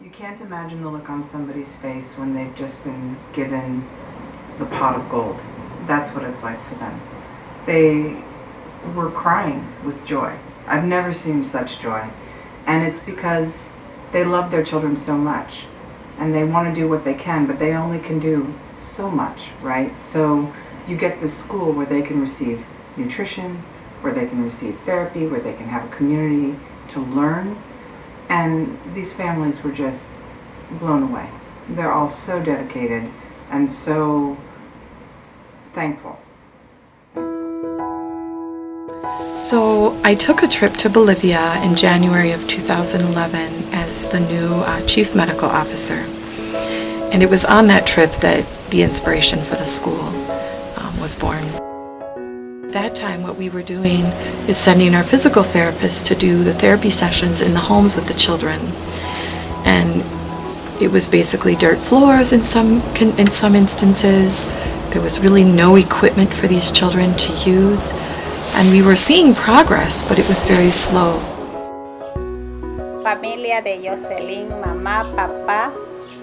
You can't imagine the look on somebody's face when they've just been given the pot of gold. That's what it's like for them. They were crying with joy. I've never seen such joy. And it's because they love their children so much and they want to do what they can, but they only can do so much, right? So you get this school where they can receive nutrition, where they can receive therapy, where they can have a community to learn. And these families were just blown away. They're all so dedicated and so thankful. So I took a trip to Bolivia in January of 2011 as the new Chief Medical Officer. And it was on that trip that the inspiration for the school was born. At that time, what we were doing is sending our physical therapists to do the therapy sessions in the homes with the children. And it was basically dirt floors in some instances. There was really no equipment for these children to use. And we were seeing progress, but it was very slow. Familia de Jocelyn, mamá, papá,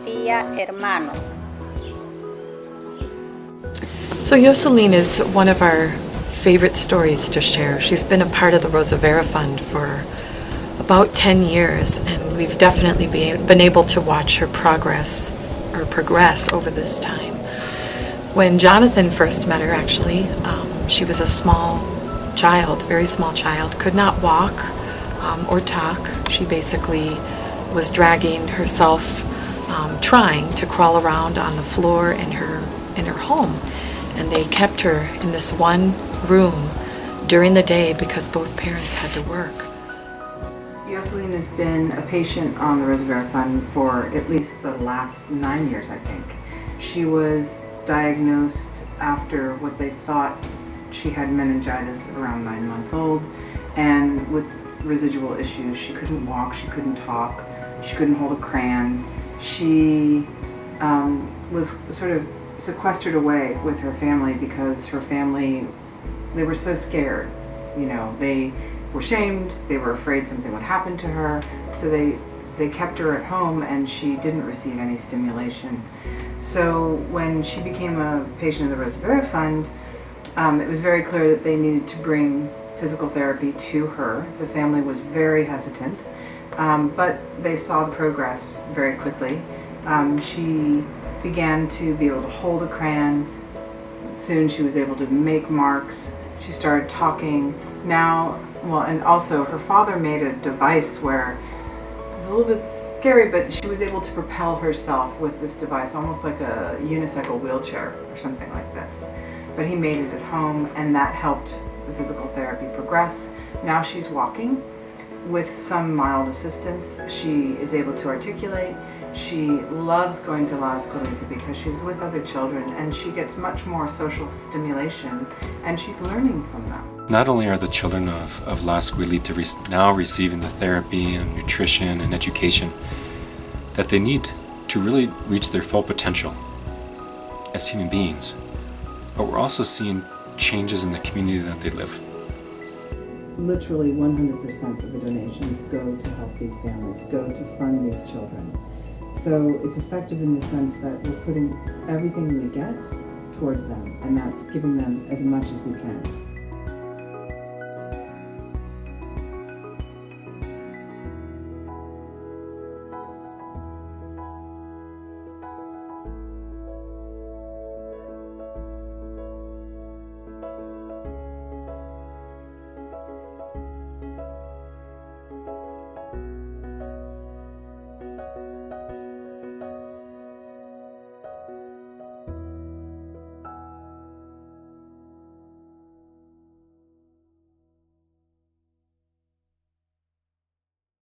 tía, hermano. So Jocelyn is one of our favorite stories to share. She's been a part of the Rosa Vera Fund for about 10 years, and we've definitely been able to watch her progress over this time. When Jonathan first met her, actually, she was a small child, very small child, could not walk or talk. She basically was dragging herself, trying to crawl around on the floor in her home. And they kept her in this one room during the day because both parents had to work. Jocelyn has been a patient on the Rosa Vera Fund for at least the last 9 years, I think. She was diagnosed after what they thought she had meningitis around 9 months old, and with residual issues. She couldn't walk, she couldn't talk, she couldn't hold a crayon. She was sort of sequestered away with her family because her family, they were so scared. You know, they were shamed, they were afraid something would happen to her, so they kept her at home and she didn't receive any stimulation. So when she became a patient of the Rosa Vera Fund, it was very clear that they needed to bring physical therapy to her. The family was very hesitant, but they saw the progress very quickly. She began to be able to hold a crayon. Soon she was able to make marks. She started talking. Now, well, and also her father made a device where it was a little bit scary, but she was able to propel herself with this device, almost like a unicycle wheelchair or something like this. But he made it at home, and that helped the physical therapy progress. Now she's walking with some mild assistance. She is able to articulate. She loves going to La Escuelita because she's with other children and she gets much more social stimulation and she's learning from them. Not only are the children of La Escuelita now receiving the therapy and nutrition and education that they need to really reach their full potential as human beings, but we're also seeing changes in the community that they live. Literally 100% of the donations go to help these families, go to fund these children. So it's effective in the sense that we're putting everything we get towards them, and that's giving them as much as we can.